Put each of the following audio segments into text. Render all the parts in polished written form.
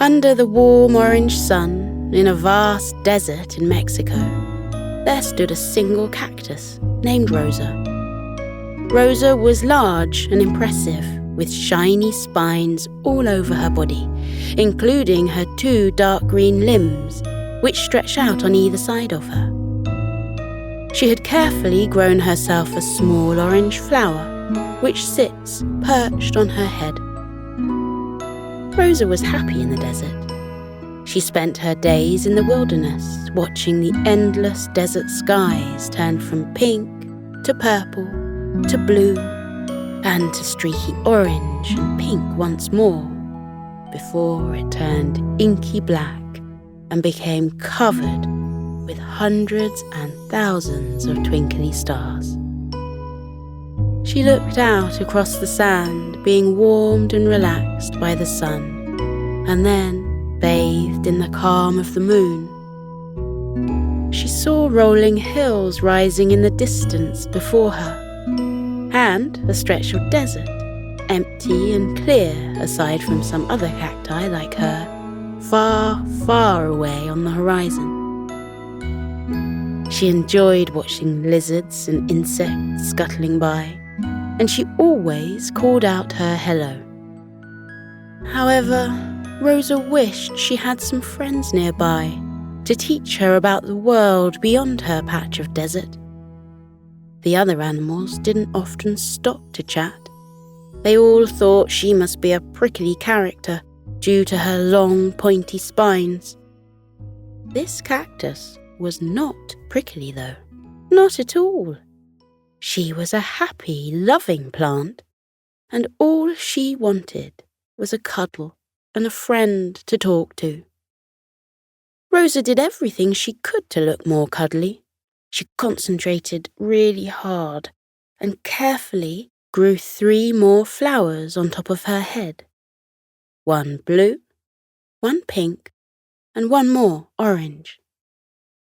Under the warm orange sun, in a vast desert in Mexico, there stood a single cactus named Rosa. Rosa was large and impressive, with shiny spines all over her body, including her 2 dark green limbs, which stretched out on either side of her. She had carefully grown herself a small orange flower, which sits perched on her head. Rosa was happy in the desert. She spent her days in the wilderness, watching the endless desert skies turn from pink to purple to blue and to streaky orange and pink once more, before it turned inky black and became covered with hundreds and thousands of twinkly stars. She looked out across the sand, being warmed and relaxed by the sun, and then bathed in the calm of the moon. She saw rolling hills rising in the distance before her, and a stretch of desert, empty and clear aside from some other cacti like her, far, far away on the horizon. She enjoyed watching lizards and insects scuttling by, and she always called out her hello. However, Rosa wished she had some friends nearby to teach her about the world beyond her patch of desert. The other animals didn't often stop to chat. They all thought she must be a prickly character due to her long, pointy spines. This cactus was not prickly, though. Not at all. She was a happy, loving plant, and all she wanted was a cuddle and a friend to talk to. Rosa did everything she could to look more cuddly. She concentrated really hard and carefully grew 3 more flowers on top of her head. 1 blue, 1 pink, and 1 more orange.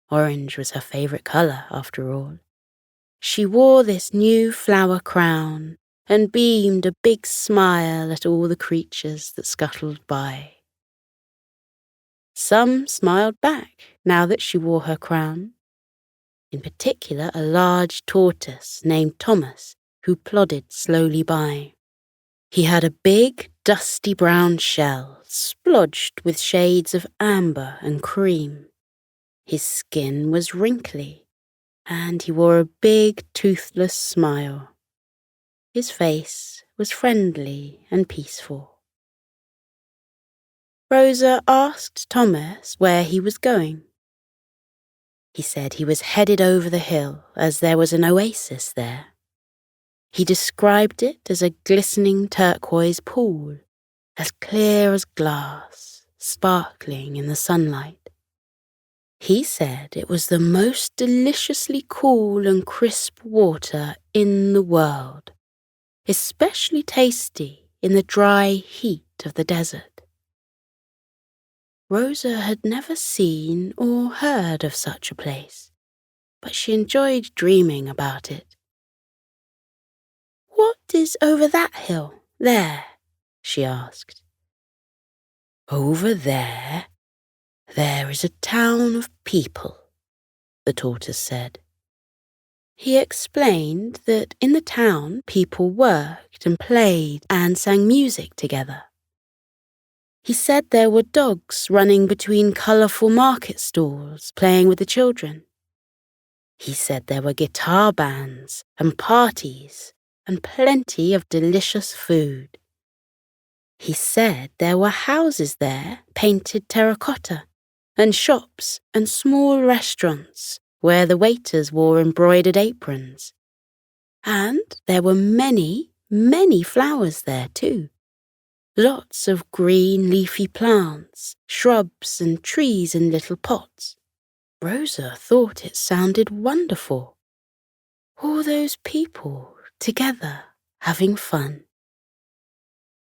Orange was her favourite colour, after all. She wore this new flower crown and beamed a big smile at all the creatures that scuttled by. Some smiled back now that she wore her crown. In particular, a large tortoise named Thomas, who plodded slowly by. He had a big, dusty brown shell, splodged with shades of amber and cream. His skin was wrinkly, and he wore a big, toothless smile. His face was friendly and peaceful. Rosa asked Thomas where he was going. He said he was headed over the hill as there was an oasis there. He described it as a glistening turquoise pool, as clear as glass, sparkling in the sunlight. He said it was the most deliciously cool and crisp water in the world, especially tasty in the dry heat of the desert. Rosa had never seen or heard of such a place, but she enjoyed dreaming about it. "What is over that hill, there?" she asked. "Over there? There is a town of people," the tortoise said. He explained that in the town people worked and played and sang music together. He said there were dogs running between colourful market stalls playing with the children. He said there were guitar bands and parties and plenty of delicious food. He said there were houses there painted terracotta, and shops and small restaurants where the waiters wore embroidered aprons. And there were many, many flowers there too. Lots of green leafy plants, shrubs and trees in little pots. Rosa thought it sounded wonderful. All those people together having fun.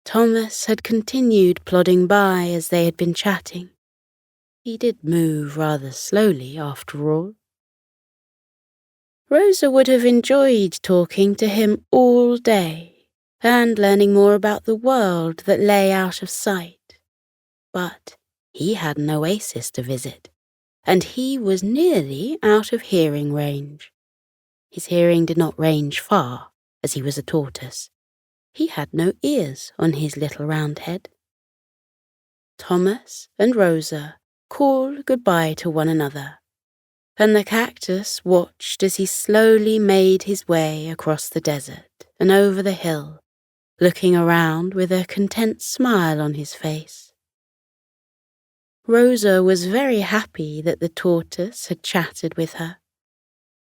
Thomas had continued plodding by as they had been chatting. He did move rather slowly, after all. Rosa would have enjoyed talking to him all day and learning more about the world that lay out of sight. But he had an oasis to visit, and he was nearly out of hearing range. His hearing did not range far, as he was a tortoise. He had no ears on his little round head. Thomas and Rosa called goodbye to one another, and the cactus watched as he slowly made his way across the desert and over the hill, looking around with a content smile on his face. Rosa was very happy that the tortoise had chatted with her.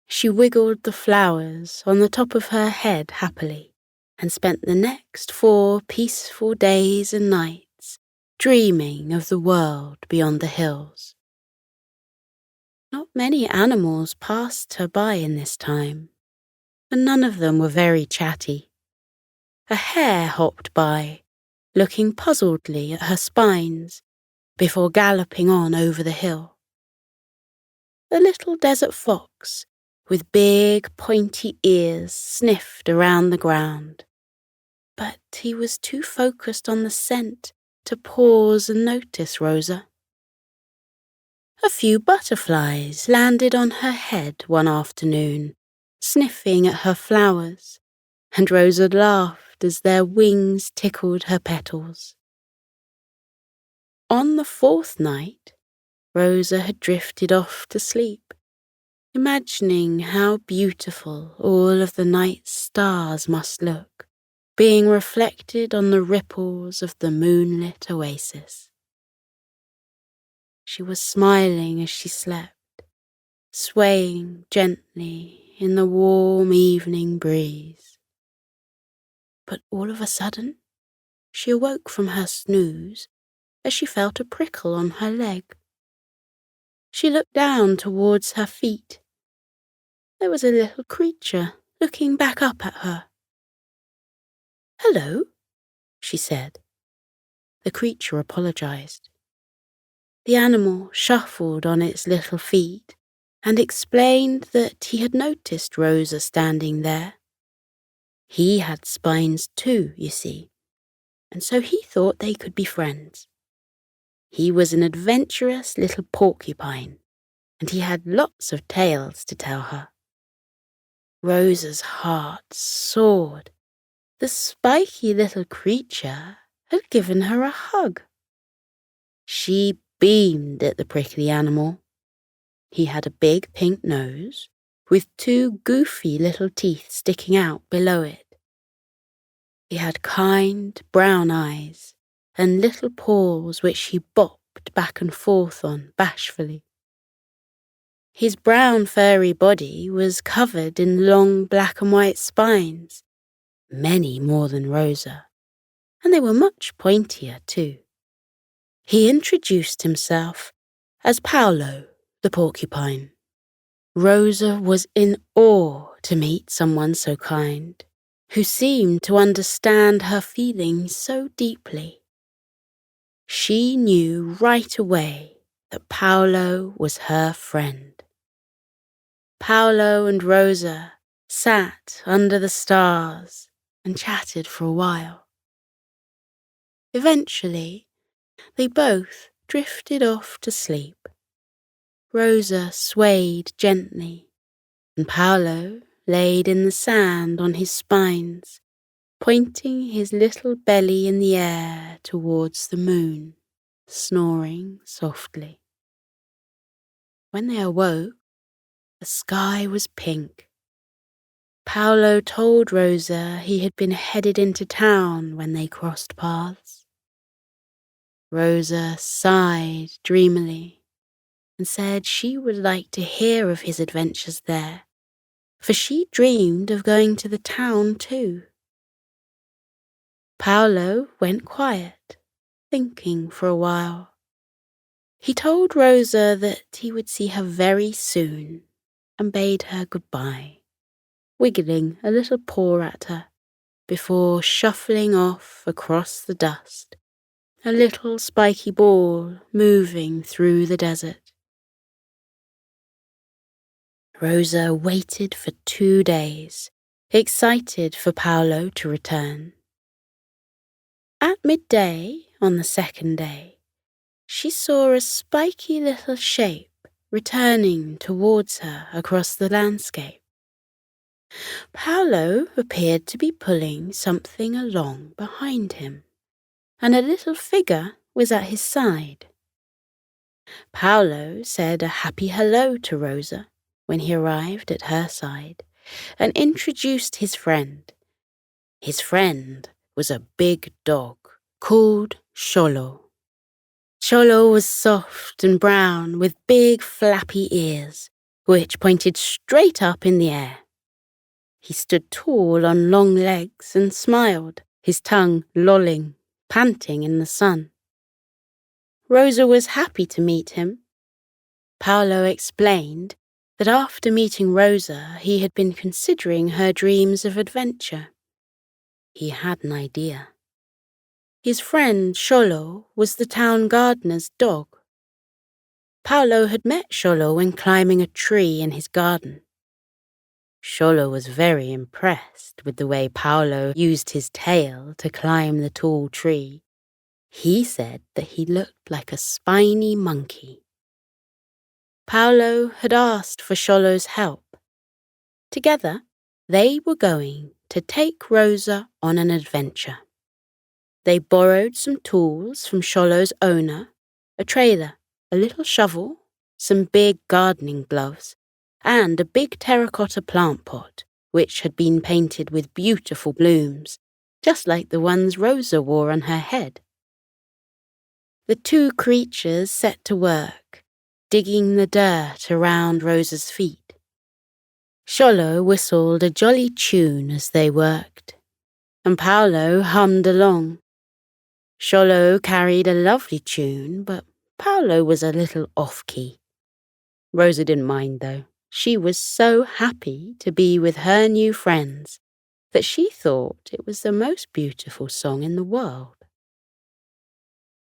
She wiggled the flowers on the top of her head happily, and spent the next 4 peaceful days and nights dreaming of the world beyond the hills. Not many animals passed her by in this time, and none of them were very chatty. A hare hopped by, looking puzzledly at her spines, before galloping on over the hill. A little desert fox, with big pointy ears, sniffed around the ground, but he was too focused on the scent to pause and notice Rosa. A few butterflies landed on her head one afternoon, sniffing at her flowers, and Rosa laughed as their wings tickled her petals. On the 4th night, Rosa had drifted off to sleep, imagining how beautiful all of the night's stars must look, being reflected on the ripples of the moonlit oasis. She was smiling as she slept, swaying gently in the warm evening breeze. But all of a sudden, she awoke from her snooze as she felt a prickle on her leg. She looked down towards her feet. There was a little creature looking back up at her. "Hello," she said. The creature apologized. The animal shuffled on its little feet and explained that he had noticed Rosa standing there. He had spines too, you see, and so he thought they could be friends. He was an adventurous little porcupine, and he had lots of tales to tell her. Rosa's heart soared. The spiky little creature had given her a hug. She beamed at the prickly animal. He had a big pink nose, with 2 goofy little teeth sticking out below it. He had kind brown eyes and little paws which he bopped back and forth on bashfully. His brown furry body was covered in long black and white spines, many more than Rosa, and they were much pointier too. He introduced himself as Paulo the Porcupine. Rosa was in awe to meet someone so kind, who seemed to understand her feelings so deeply. She knew right away that Paulo was her friend. Paulo and Rosa sat under the stars and chatted for a while. Eventually, they both drifted off to sleep. Rosa swayed gently, and Paulo laid in the sand on his spines, pointing his little belly in the air towards the moon, snoring softly. When they awoke, the sky was pink. Paulo told Rosa he had been headed into town when they crossed paths. Rosa sighed dreamily and said she would like to hear of his adventures there, for she dreamed of going to the town too. Paulo went quiet, thinking for a while. He told Rosa that he would see her very soon and bade her goodbye, wiggling a little paw at her before shuffling off across the dust, a little spiky ball moving through the desert. Rosa waited for 2 days, excited for Paulo to return. At midday on the 2nd day, she saw a spiky little shape returning towards her across the landscape. Paulo appeared to be pulling something along behind him, and a little figure was at his side. Paulo said a happy hello to Rosa when he arrived at her side and introduced his friend. His friend was a big dog called Xolo. Xolo was soft and brown with big flappy ears, which pointed straight up in the air. He stood tall on long legs and smiled, his tongue lolling, panting in the sun. Rosa was happy to meet him. Paulo explained that after meeting Rosa, he had been considering her dreams of adventure. He had an idea. His friend Xolo was the town gardener's dog. Paulo had met Xolo when climbing a tree in his garden. Xolo was very impressed with the way Paulo used his tail to climb the tall tree. He said that he looked like a spiny monkey. Paulo had asked for Xolo's help. Together, they were going to take Rosa on an adventure. They borrowed some tools from Xolo's owner, a trailer, a little shovel, some big gardening gloves, and a big terracotta plant pot, which had been painted with beautiful blooms, just like the ones Rosa wore on her head. The two creatures set to work, digging the dirt around Rosa's feet. Xolo whistled a jolly tune as they worked, and Paulo hummed along. Xolo carried a lovely tune, but Paulo was a little off-key. Rosa didn't mind, though. She was so happy to be with her new friends that she thought it was the most beautiful song in the world.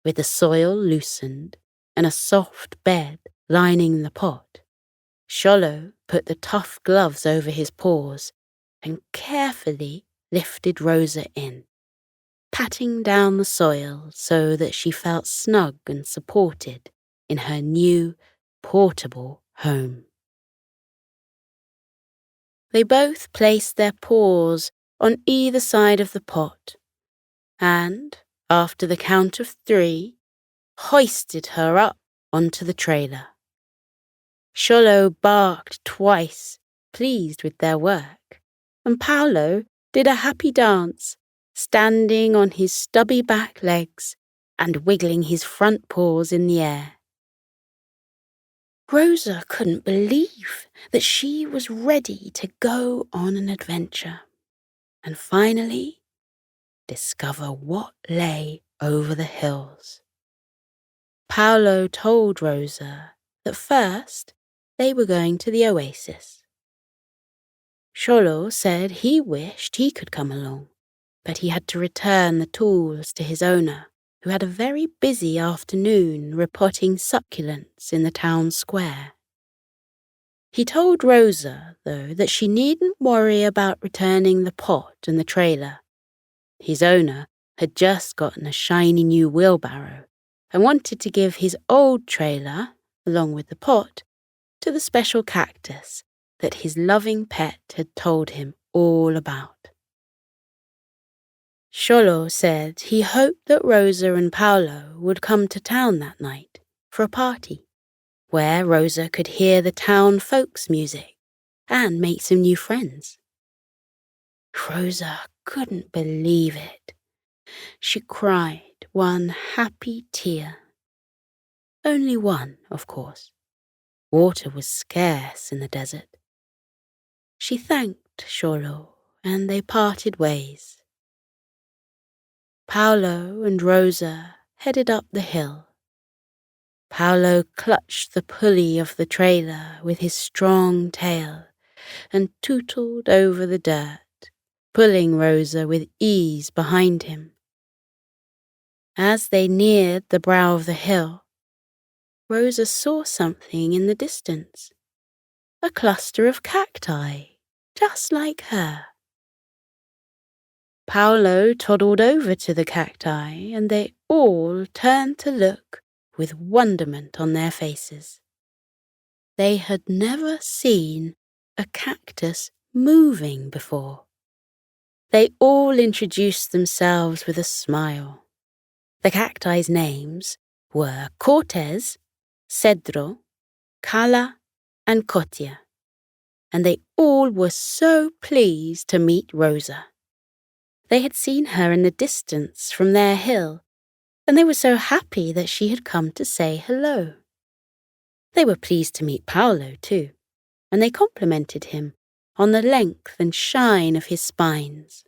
With the soil loosened and a soft bed lining the pot, Xolo put the tough gloves over his paws and carefully lifted Rosa in, patting down the soil so that she felt snug and supported in her new, portable home. They both placed their paws on either side of the pot and, after the count of 3, hoisted her up onto the trailer. Xolo barked twice, pleased with their work, and Paulo did a happy dance, standing on his stubby back legs and wiggling his front paws in the air. Rosa couldn't believe that she was ready to go on an adventure and finally discover what lay over the hills. Paulo told Rosa that first they were going to the oasis. Xolo said he wished he could come along, but he had to return the tools to his owner, who had a very busy afternoon repotting succulents in the town square. He told Rosa, though, that she needn't worry about returning the pot and the trailer. His owner had just gotten a shiny new wheelbarrow and wanted to give his old trailer, along with the pot, to the special cactus that his loving pet had told him all about. Xolo said he hoped that Rosa and Paulo would come to town that night for a party, where Rosa could hear the town folks' music and make some new friends. Rosa couldn't believe it. She cried one happy tear. Only one, of course. Water was scarce in the desert. She thanked Xolo, and they parted ways. Paulo and Rosa headed up the hill. Paulo clutched the pulley of the trailer with his strong tail and tootled over the dirt, pulling Rosa with ease behind him. As they neared the brow of the hill, Rosa saw something in the distance, a cluster of cacti, just like her. Paulo toddled over to the cacti, and they all turned to look with wonderment on their faces. They had never seen a cactus moving before. They all introduced themselves with a smile. The cacti's names were Cortez, Cedro, Cala, and Cotia, and they all were so pleased to meet Rosa. They had seen her in the distance from their hill, and they were so happy that she had come to say hello. They were pleased to meet Paulo too, and they complimented him on the length and shine of his spines.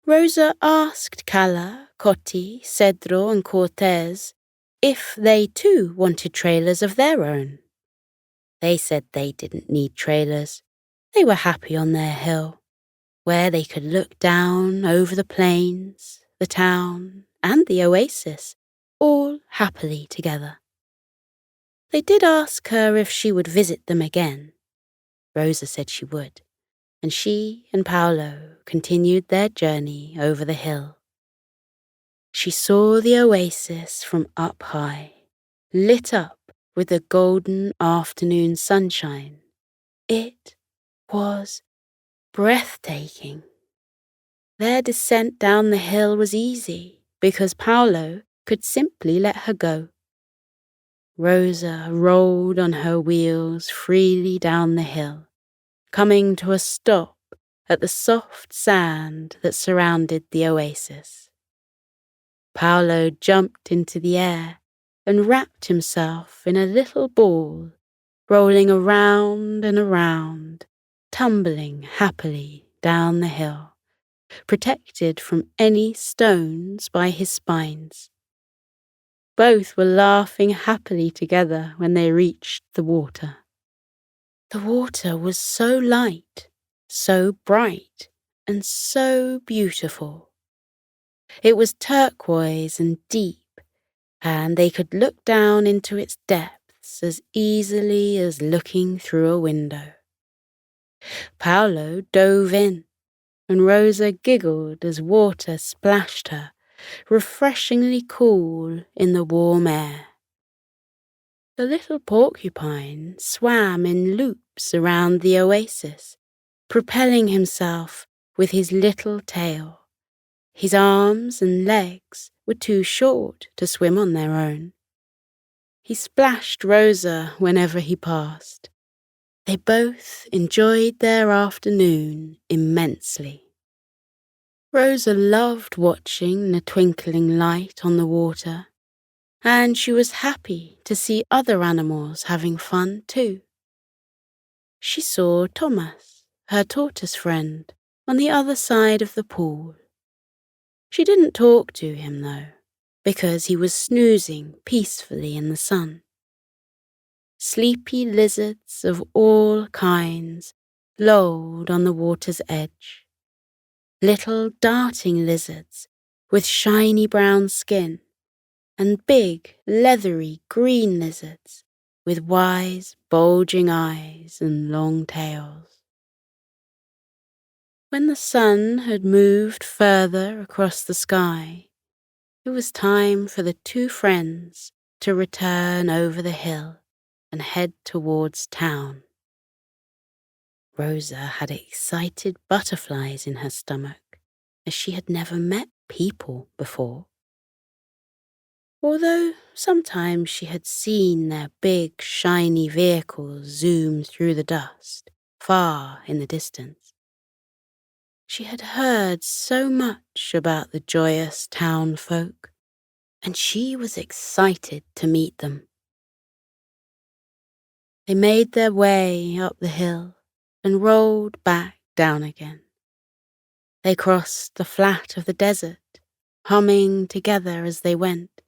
Rosa asked Cala, Coti, Cedro, and Cortez if they too wanted trailers of their own. They said they didn't need trailers. They were happy on their hill, where they could look down over the plains, the town, and the oasis, all happily together. They did ask her if she would visit them again. Rosa said she would, and she and Paulo continued their journey over the hill. She saw the oasis from up high, lit up with the golden afternoon sunshine. It was breathtaking. Their descent down the hill was easy because Paulo could simply let her go. Rosa rolled on her wheels freely down the hill, coming to a stop at the soft sand that surrounded the oasis. Paulo jumped into the air and wrapped himself in a little ball, rolling around and around, tumbling happily down the hill, protected from any stones by his spines. Both were laughing happily together when they reached the water. The water was so light, so bright, and so beautiful. It was turquoise and deep, and they could look down into its depths as easily as looking through a window. Paulo dove in, and Rosa giggled as water splashed her, refreshingly cool in the warm air. The little porcupine swam in loops around the oasis, propelling himself with his little tail. His arms and legs were too short to swim on their own. He splashed Rosa whenever he passed. They both enjoyed their afternoon immensely. Rosa loved watching the twinkling light on the water, and she was happy to see other animals having fun too. She saw Thomas, her tortoise friend, on the other side of the pool. She didn't talk to him, though, because he was snoozing peacefully in the sun. Sleepy lizards of all kinds lolled on the water's edge. Little darting lizards with shiny brown skin, and big, leathery green lizards with wise, bulging eyes and long tails. When the sun had moved further across the sky, it was time for the two friends to return over the hill and head towards town. Rosa had excited butterflies in her stomach, as she had never met people before. Although sometimes she had seen their big, shiny vehicles zoom through the dust, far in the distance. She had heard so much about the joyous town folk, and she was excited to meet them. They made their way up the hill and rolled back down again. They crossed the flat of the desert, humming together as they went.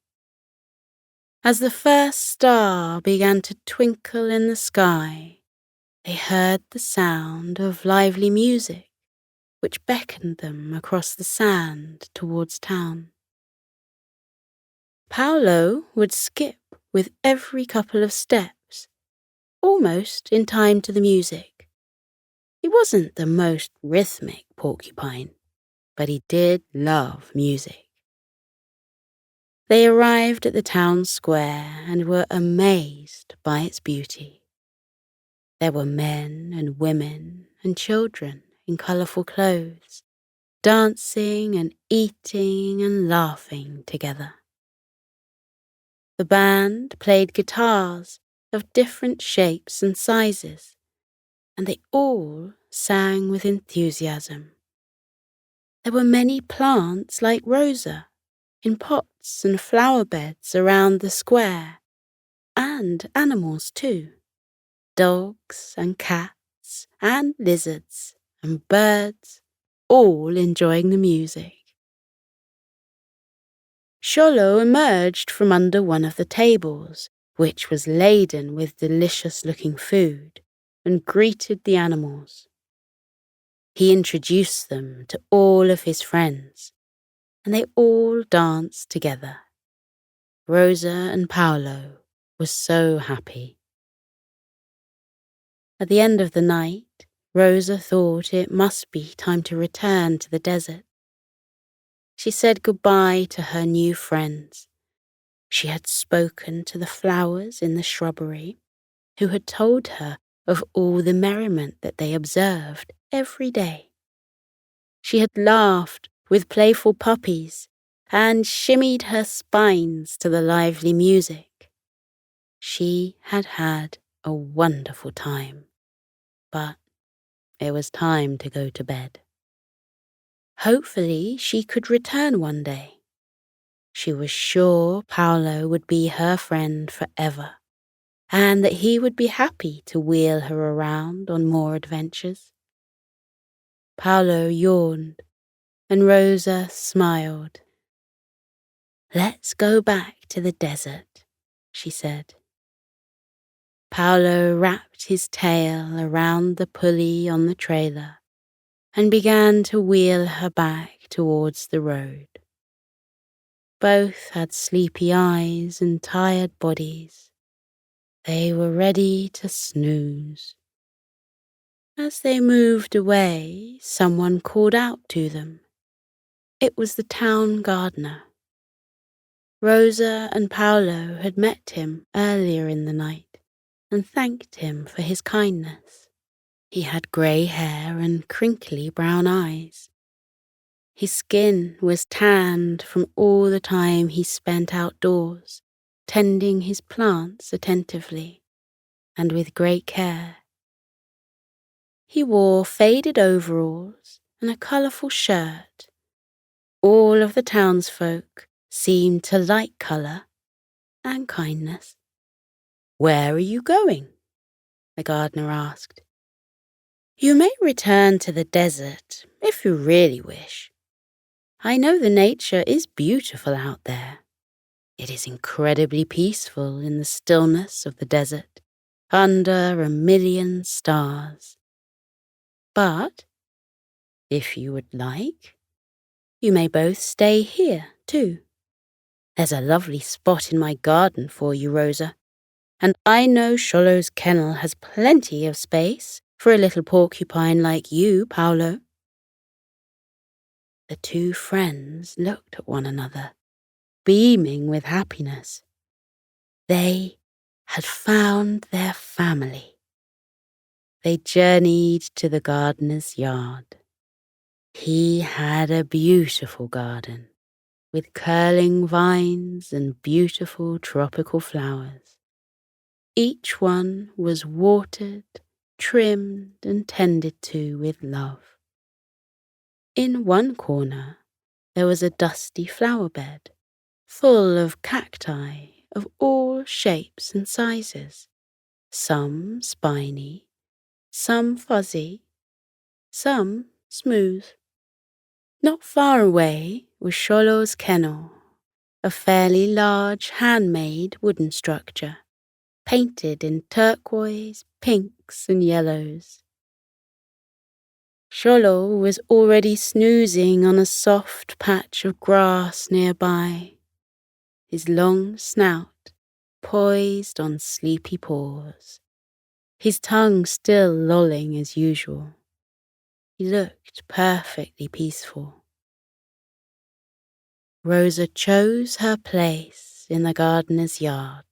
As the first star began to twinkle in the sky, they heard the sound of lively music, which beckoned them across the sand towards town. Paulo would skip with every couple of steps, almost in time to the music. He wasn't the most rhythmic porcupine, but he did love music. They arrived at the town square and were amazed by its beauty. There were men and women and children in colourful clothes, dancing and eating and laughing together. The band played guitars of different shapes and sizes, and they all sang with enthusiasm. There were many plants like Rosa in pots and flower beds around the square, and animals too, dogs and cats and lizards and birds, all enjoying the music. Xolo emerged from under one of the tables, which was laden with delicious-looking food, and greeted the animals. He introduced them to all of his friends, and they all danced together. Rosa and Paulo were so happy. At the end of the night, Rosa thought it must be time to return to the desert. She said goodbye to her new friends. She had spoken to the flowers in the shrubbery, who had told her of all the merriment that they observed every day. She had laughed with playful puppies and shimmied her spines to the lively music. She had had a wonderful time, but it was time to go to bed. Hopefully she could return one day. She was sure Paulo would be her friend forever, and that he would be happy to wheel her around on more adventures. Paulo yawned, and Rosa smiled. "Let's go back to the desert," she said. Paulo wrapped his tail around the pulley on the trailer and began to wheel her back towards the road. Both had sleepy eyes and tired bodies. They were ready to snooze. As they moved away, someone called out to them. It was the town gardener. Rosa and Paulo had met him earlier in the night and thanked him for his kindness. He had grey hair and crinkly brown eyes. His skin was tanned from all the time he spent outdoors, tending his plants attentively and with great care. He wore faded overalls and a colourful shirt. All of the townsfolk seemed to like colour and kindness. "Where are you going?" the gardener asked. "You may return to the desert if you really wish. I know the nature is beautiful out there. It is incredibly peaceful in the stillness of the desert, under a million stars. But, if you would like, you may both stay here, too. There's a lovely spot in my garden for you, Rosa, and I know Xolo's kennel has plenty of space for a little porcupine like you, Paulo." The two friends looked at one another, beaming with happiness. They had found their family. They journeyed to the gardener's yard. He had a beautiful garden with curling vines and beautiful tropical flowers. Each one was watered, trimmed, and tended to with love. In one corner, there was a dusty flower bed, full of cacti of all shapes and sizes, some spiny, some fuzzy, some smooth. Not far away was Xolo's kennel, a fairly large handmade wooden structure, painted in turquoise, pinks, and yellows. Xolo was already snoozing on a soft patch of grass nearby, his long snout poised on sleepy paws, his tongue still lolling as usual. He looked perfectly peaceful. Rosa chose her place in the gardener's yard.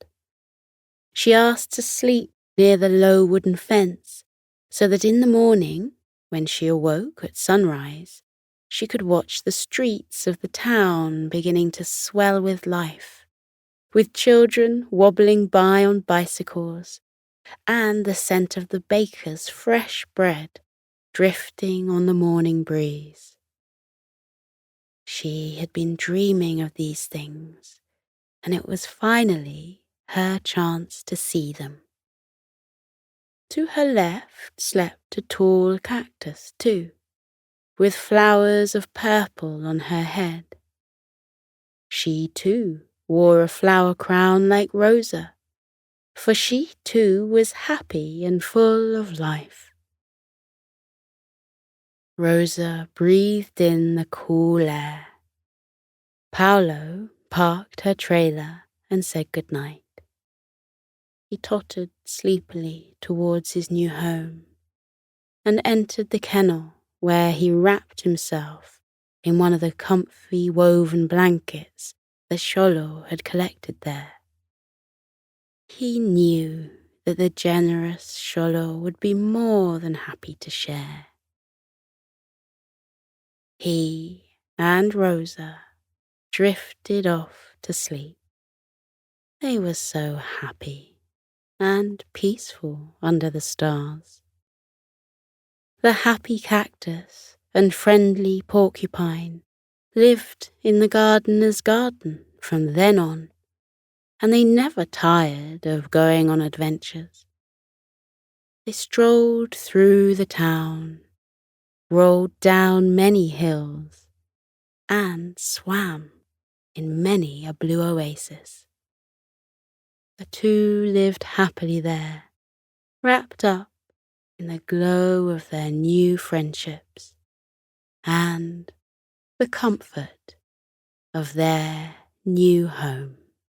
She asked to sleep near the low wooden fence so that in the morning, when she awoke at sunrise, she could watch the streets of the town beginning to swell with life, with children wobbling by on bicycles and the scent of the baker's fresh bread drifting on the morning breeze. She had been dreaming of these things, and it was finally her chance to see them. To her left slept a tall cactus, too, with flowers of purple on her head. She, too, wore a flower crown like Rosa, for she, too, was happy and full of life. Rosa breathed in the cool air. Paulo parked her trailer and said goodnight. He tottered sleepily towards his new home and entered the kennel where he wrapped himself in one of the comfy woven blankets that Xolo had collected there. He knew that the generous Xolo would be more than happy to share. He and Rosa drifted off to sleep. They were so happy and peaceful under the stars. The happy cactus and friendly porcupine lived in the gardener's garden from then on, and they never tired of going on adventures. They strolled through the town, rolled down many hills, and swam in many a blue oasis. The two lived happily there, wrapped up in the glow of their new friendships and the comfort of their new home.